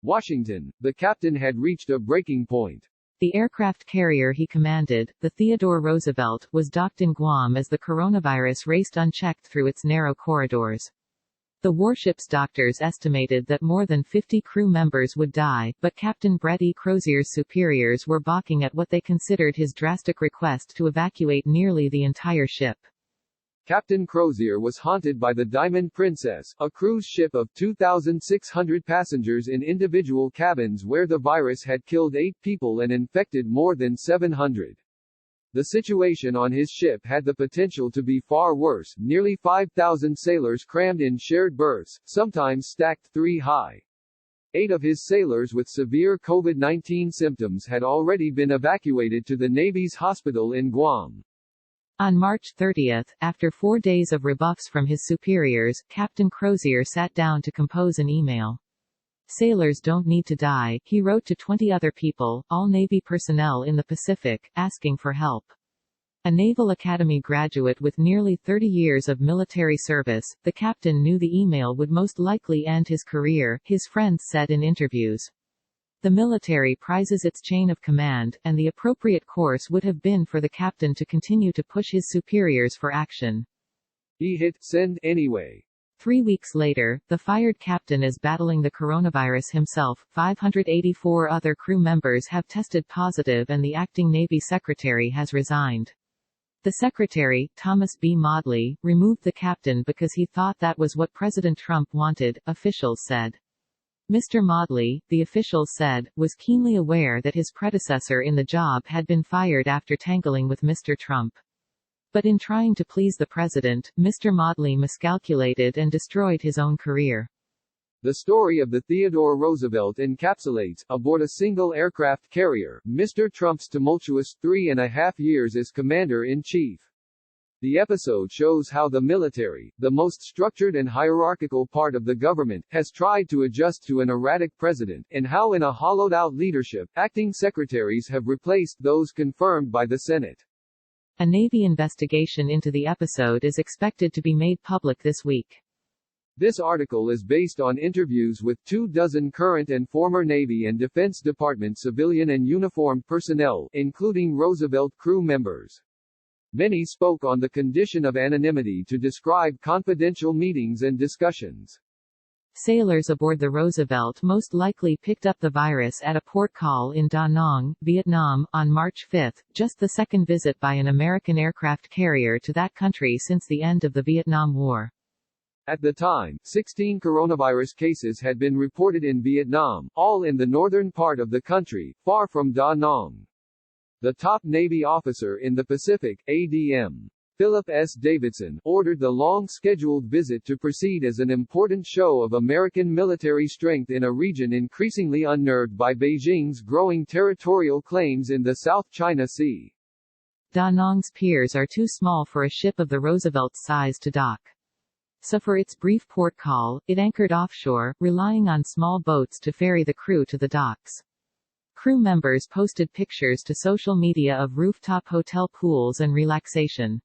Washington, the captain had reached a breaking point. The aircraft carrier he commanded, the Theodore Roosevelt, was docked in Guam as the coronavirus raced unchecked through its narrow corridors. The warship's doctors estimated that more than 50 crew members would die, but Captain Brett E. Crozier's superiors were balking at what they considered his drastic request to evacuate nearly the entire ship. Captain Crozier was haunted by the Diamond Princess, a cruise ship of 2,600 passengers in individual cabins where the virus had killed 8 people and infected more than 700. The situation on his ship had the potential to be far worse, nearly 5,000 sailors crammed in shared berths, sometimes stacked 3 high. 8 of his sailors with severe COVID-19 symptoms had already been evacuated to the Navy's hospital in Guam. On March 30, after 4 days of rebuffs from his superiors, Captain Crozier sat down to compose an email. "Sailors don't need to die," he wrote to 20 other people, all Navy personnel in the Pacific, asking for help. A Naval Academy graduate with nearly 30 years of military service, the captain knew the email would most likely end his career, his friends said in interviews. The military prizes its chain of command, and the appropriate course would have been for the captain to continue to push his superiors for action. He hit send anyway. 3 weeks later, the fired captain is battling the coronavirus himself. 584 other crew members have tested positive and the acting Navy secretary has resigned. The secretary, Thomas B. Maudley, removed the captain because he thought that was what President Trump wanted, officials said. Mr. Maudley, the officials said, was keenly aware that his predecessor in the job had been fired after tangling with Mr. Trump. But in trying to please the president, Mr. Maudley miscalculated and destroyed his own career. The story of the Theodore Roosevelt encapsulates, aboard a single aircraft carrier, Mr. Trump's tumultuous 3.5 years as commander-in-chief. The episode shows how the military, the most structured and hierarchical part of the government, has tried to adjust to an erratic president, and how in a hollowed-out leadership, acting secretaries have replaced those confirmed by the Senate. A Navy investigation into the episode is expected to be made public this week. This article is based on interviews with 24 current and former Navy and Defense Department civilian and uniformed personnel, including Roosevelt crew members. Many spoke on the condition of anonymity to describe confidential meetings and discussions. Sailors aboard the Roosevelt most likely picked up the virus at a port call in Da Nang, Vietnam, on March 5, just the second visit by an American aircraft carrier to that country since the end of the Vietnam War. At the time, 16 coronavirus cases had been reported in Vietnam, all in the northern part of the country, far from Da Nang. The top Navy officer in the Pacific, ADM. Philip S. Davidson, ordered the long-scheduled visit to proceed as an important show of American military strength in a region increasingly unnerved by Beijing's growing territorial claims in the South China Sea. Da Nang's piers are too small for a ship of the Roosevelt's size to dock. So for its brief port call, it anchored offshore, relying on small boats to ferry the crew to the docks. Crew members posted pictures to social media of rooftop hotel pools and relaxation.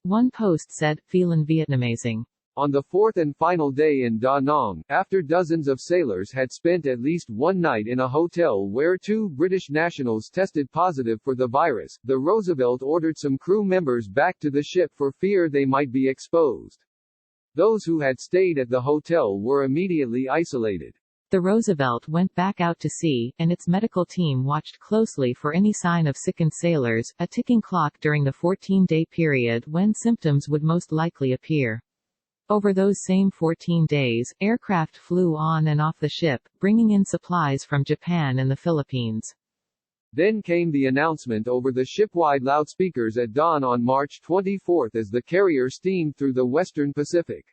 One post said, "Feelin' Vietnamazing." On the fourth and final day in Da Nang, after dozens of sailors had spent at least one night in a hotel where 2 British nationals tested positive for the virus, the Roosevelt ordered some crew members back to the ship for fear they might be exposed. Those who had stayed at the hotel were immediately isolated. The Roosevelt went back out to sea, and its medical team watched closely for any sign of sickened sailors, a ticking clock during the 14-day period when symptoms would most likely appear. Over those same 14 days, aircraft flew on and off the ship, bringing in supplies from Japan and the Philippines. Then came the announcement over the shipwide loudspeakers at dawn on March 24 as the carrier steamed through the western Pacific.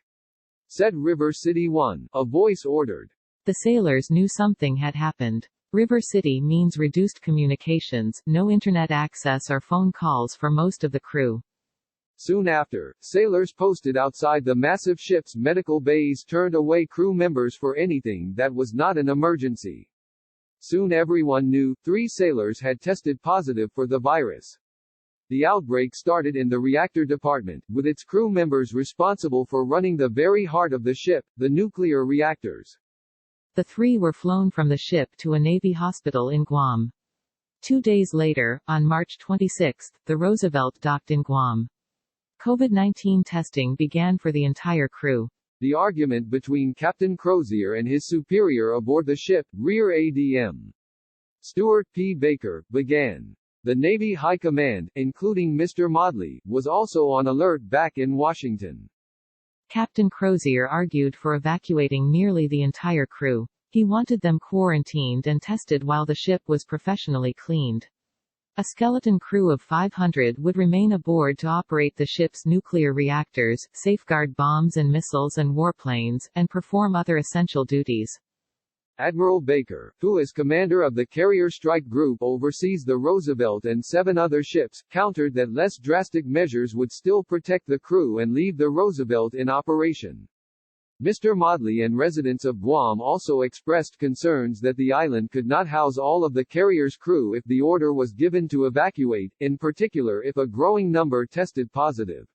Said River City 1, a voice ordered. The sailors knew something had happened. River City means reduced communications, no internet access or phone calls for most of the crew. Soon after, sailors posted outside the massive ship's medical bays turned away crew members for anything that was not an emergency. Soon everyone knew, 3 sailors had tested positive for the virus. The outbreak started in the reactor department, with its crew members responsible for running the very heart of the ship, the nuclear reactors. The three were flown from the ship to a Navy hospital in Guam. 2 days later, on March 26, the Roosevelt docked in Guam. COVID-19 testing began for the entire crew. The argument between Captain Crozier and his superior aboard the ship, Rear ADM Stuart P. Baker, began. The Navy High Command, including Mr. Maudley, was also on alert back in Washington. Captain Crozier argued for evacuating nearly the entire crew. He wanted them quarantined and tested while the ship was professionally cleaned. A skeleton crew of 500 would remain aboard to operate the ship's nuclear reactors, safeguard bombs and missiles and warplanes, and perform other essential duties. Admiral Baker, who as commander of the Carrier Strike Group oversees the Roosevelt and 7 other ships, countered that less drastic measures would still protect the crew and leave the Roosevelt in operation. Mr. Maudley and residents of Guam also expressed concerns that the island could not house all of the carrier's crew if the order was given to evacuate, in particular if a growing number tested positive.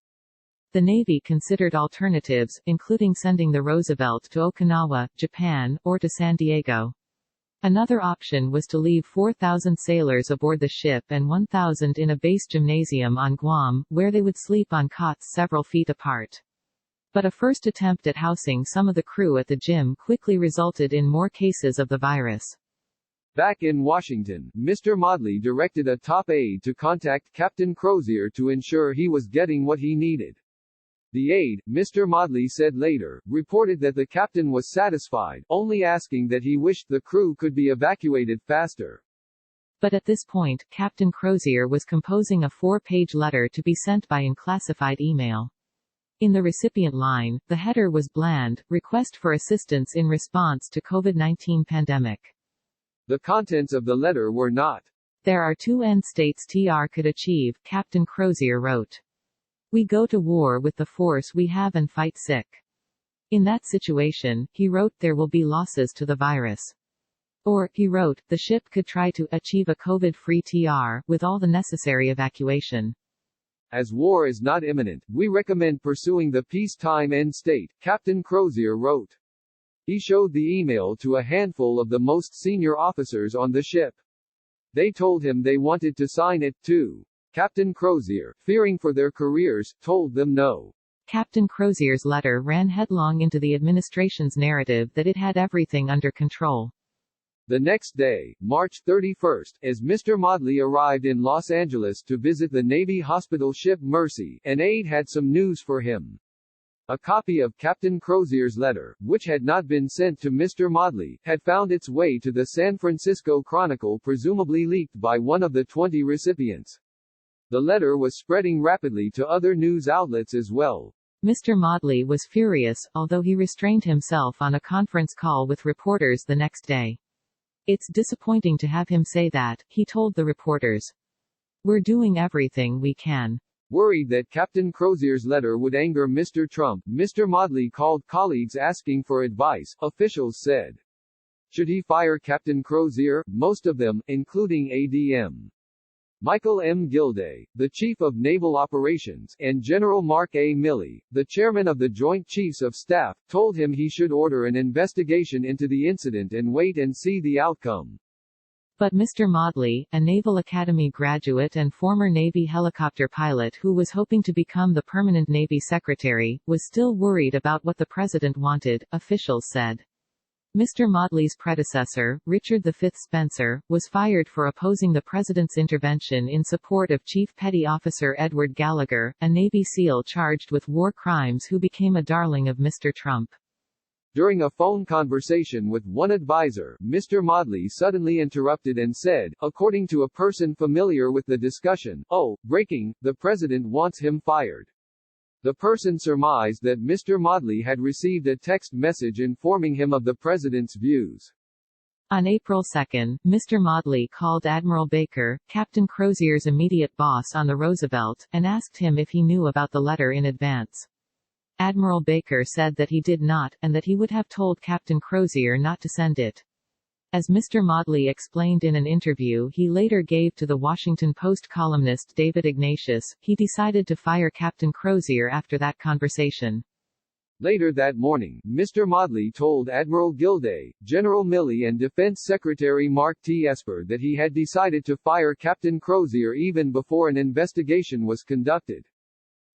The Navy considered alternatives, including sending the Roosevelt to Okinawa, Japan, or to San Diego. Another option was to leave 4,000 sailors aboard the ship and 1,000 in a base gymnasium on Guam, where they would sleep on cots several feet apart. But a first attempt at housing some of the crew at the gym quickly resulted in more cases of the virus. Back in Washington, Mr. Maudley directed a top aide to contact Captain Crozier to ensure he was getting what he needed. The aide, Mr. Maudley said later, reported that the captain was satisfied, only asking that he wished the crew could be evacuated faster. But at this point, Captain Crozier was composing a 4-page letter to be sent by unclassified email. In the recipient line, the header was bland, request for assistance in response to COVID-19 pandemic. The contents of the letter were not. There are 2 end states TR could achieve, Captain Crozier wrote. We go to war with the force we have and fight sick. In that situation, he wrote, there will be losses to the virus. Or, he wrote, the ship could try to achieve a COVID-free TR, with all the necessary evacuation. As war is not imminent, we recommend pursuing the peacetime end state, Captain Crozier wrote. He showed the email to a handful of the most senior officers on the ship. They told him they wanted to sign it, too. Captain Crozier, fearing for their careers, told them no. Captain Crozier's letter ran headlong into the administration's narrative that it had everything under control. The next day, March 31, as Mr. Maudley arrived in Los Angeles to visit the Navy hospital ship Mercy, an aide had some news for him. A copy of Captain Crozier's letter, which had not been sent to Mr. Maudley, had found its way to the San Francisco Chronicle, presumably leaked by one of the 20 recipients. The letter was spreading rapidly to other news outlets as well. Mr. Maudley was furious, although he restrained himself on a conference call with reporters the next day. It's disappointing to have him say that, he told the reporters. We're doing everything we can. Worried that Captain Crozier's letter would anger Mr. Trump, Mr. Maudley called colleagues asking for advice, officials said. Should he fire Captain Crozier? Most of them, including ADM Michael M. Gilday, the Chief of Naval Operations, and General Mark A. Milley, the Chairman of the Joint Chiefs of Staff, told him he should order an investigation into the incident and wait and see the outcome. But Mr. Maudley, a Naval Academy graduate and former Navy helicopter pilot who was hoping to become the permanent Navy Secretary, was still worried about what the President wanted, officials said. Mr. Maudley's predecessor, Richard V. Spencer, was fired for opposing the President's intervention in support of Chief Petty Officer Edward Gallagher, a Navy SEAL charged with war crimes who became a darling of Mr. Trump. During a phone conversation with one advisor, Mr. Maudley suddenly interrupted and said, according to a person familiar with the discussion, "Oh, breaking, the President wants him fired." The person surmised that Mr. Maudley had received a text message informing him of the President's views. On April 2, Mr. Maudley called Admiral Baker, Captain Crozier's immediate boss on the Roosevelt, and asked him if he knew about the letter in advance. Admiral Baker said that he did not, and that he would have told Captain Crozier not to send it. As Mr. Maudley explained in an interview he later gave to the Washington Post columnist David Ignatius, he decided to fire Captain Crozier after that conversation. Later that morning, Mr. Modley told Admiral Gilday, General Milley and Defense Secretary Mark T. Esper that he had decided to fire Captain Crozier even before an investigation was conducted.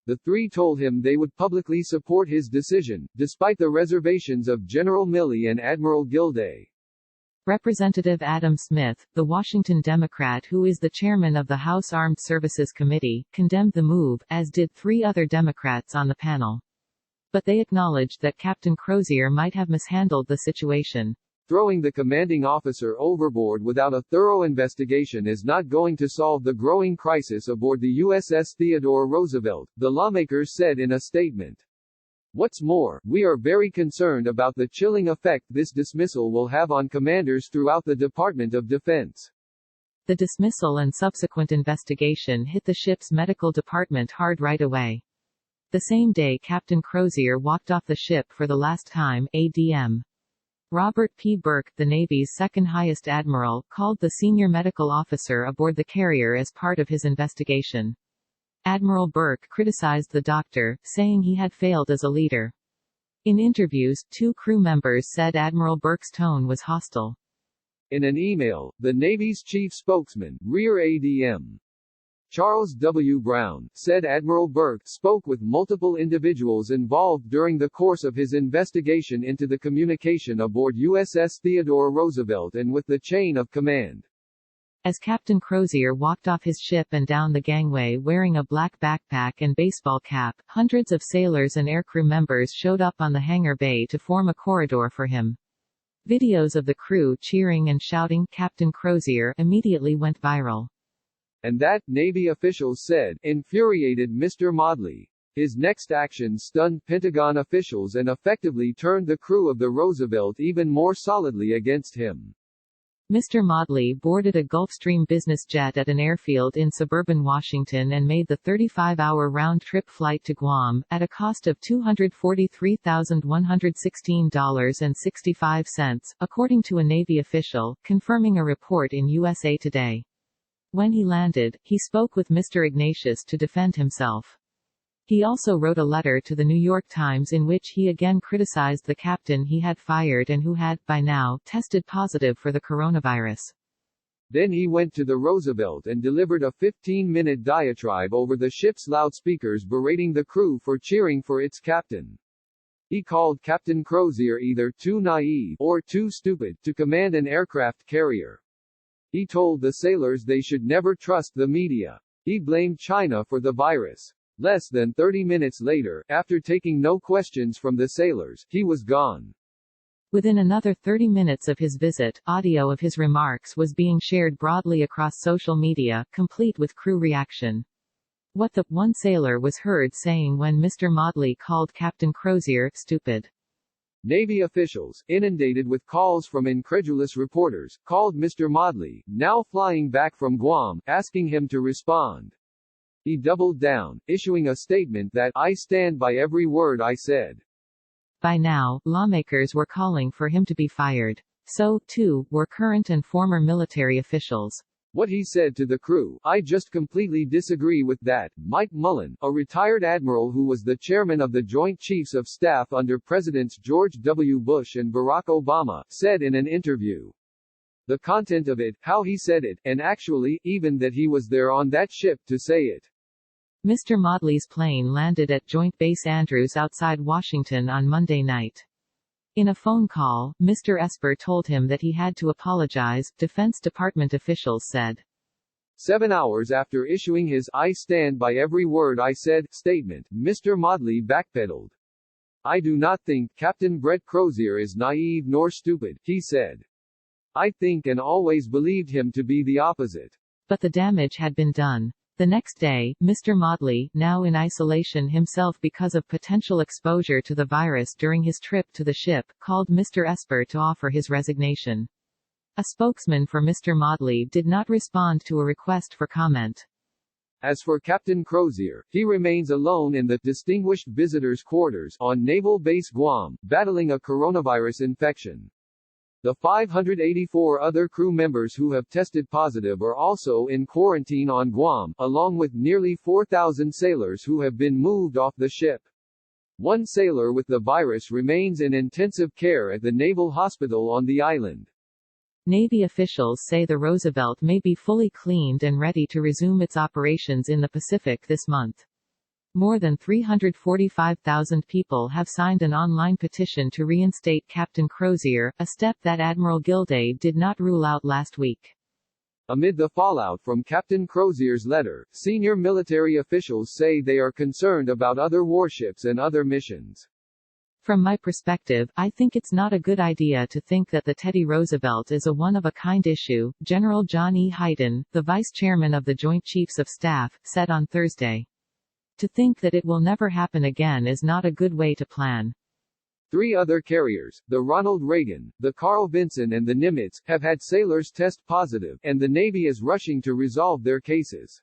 The three told him they would publicly support his decision, despite the reservations of General Milley and Admiral Gilday. Representative Adam Smith, the Washington Democrat who is the chairman of the House Armed Services Committee, condemned the move, as did three other Democrats on the panel. But they acknowledged that Captain Crozier might have mishandled the situation. Throwing the commanding officer overboard without a thorough investigation is not going to solve the growing crisis aboard the USS Theodore Roosevelt, the lawmakers said in a statement. What's more, we are very concerned about the chilling effect this dismissal will have on commanders throughout the Department of Defense. The dismissal and subsequent investigation hit the ship's medical department hard right away. The same day Captain Crozier walked off the ship for the last time, ADM. Robert P. Burke, the Navy's second-highest admiral, called the senior medical officer aboard the carrier as part of his investigation. Admiral Burke criticized the doctor, saying he had failed as a leader. In interviews, two crew members said Admiral Burke's tone was hostile. In an email, the Navy's chief spokesman, Rear ADM. Charles W. Brown, said Admiral Burke spoke with multiple individuals involved during the course of his investigation into the communication aboard USS Theodore Roosevelt and with the chain of command. As Captain Crozier walked off his ship and down the gangway wearing a black backpack and baseball cap, hundreds of sailors and aircrew members showed up on the hangar bay to form a corridor for him. Videos of the crew cheering and shouting "Captain Crozier" immediately went viral. And that, Navy officials said, infuriated Mr. Modley. His next action stunned Pentagon officials and effectively turned the crew of the Roosevelt even more solidly against him. Mr. Modley boarded a Gulfstream business jet at an airfield in suburban Washington and made the 35-hour round-trip flight to Guam, at a cost of $243,116.65, according to a Navy official, confirming a report in USA Today. When he landed, he spoke with Mr. Ignatius to defend himself. He also wrote a letter to the New York Times in which he again criticized the captain he had fired and who had, by now, tested positive for the coronavirus. Then he went to the Roosevelt and delivered a 15-minute diatribe over the ship's loudspeakers berating the crew for cheering for its captain. He called Captain Crozier either too naive or too stupid to command an aircraft carrier. He told the sailors they should never trust the media. He blamed China for the virus. Less than 30 minutes later, after taking no questions from the sailors, he was gone. Within another 30 minutes of his visit, audio of his remarks was being shared broadly across social media, complete with crew reaction. What the, one sailor was heard saying when Mr. Modley called Captain Crozier stupid. Navy officials, inundated with calls from incredulous reporters, called Mr. Modley, now flying back from Guam, asking him to respond. He doubled down, issuing a statement that, "I stand by every word I said." By now, lawmakers were calling for him to be fired. So, too, were current and former military officials. What he said to the crew, "I just completely disagree with that," Mike Mullen, a retired admiral who was the chairman of the Joint Chiefs of Staff under Presidents George W. Bush and Barack Obama, said in an interview. The content of it, how he said it, and actually, even that he was there on that ship to say it. Mr. Modley's plane landed at Joint Base Andrews outside Washington on Monday night. In a phone call, Mr. Esper told him that he had to apologize, Defense Department officials said. 7 hours after issuing his "I stand by every word I said" statement, Mr. Modley backpedaled. "I do not think Captain Brett Crozier is naive nor stupid," he said. "I think and always believed him to be the opposite." But the damage had been done. The next day, Mr. Modley, now in isolation himself because of potential exposure to the virus during his trip to the ship, called Mr. Esper to offer his resignation. A spokesman for Mr. Modley did not respond to a request for comment. As for Captain Crozier, he remains alone in the Distinguished Visitors' Quarters on Naval Base Guam, battling a coronavirus infection. The 584 other crew members who have tested positive are also in quarantine on Guam, along with nearly 4,000 sailors who have been moved off the ship. One sailor with the virus remains in intensive care at the Naval Hospital on the island. Navy officials say the Roosevelt may be fully cleaned and ready to resume its operations in the Pacific this month. More than 345,000 people have signed an online petition to reinstate Captain Crozier, a step that Admiral Gilday did not rule out last week. Amid the fallout from Captain Crozier's letter, senior military officials say they are concerned about other warships and other missions. From my perspective, I think it's not a good idea to think that the Teddy Roosevelt is a one-of-a-kind issue, General John E. Hyten, the vice chairman of the Joint Chiefs of Staff, said on Thursday. To think that it will never happen again is not a good way to plan. 3 other carriers, the Ronald Reagan, the Carl Vinson and the Nimitz, have had sailors test positive, and the Navy is rushing to resolve their cases.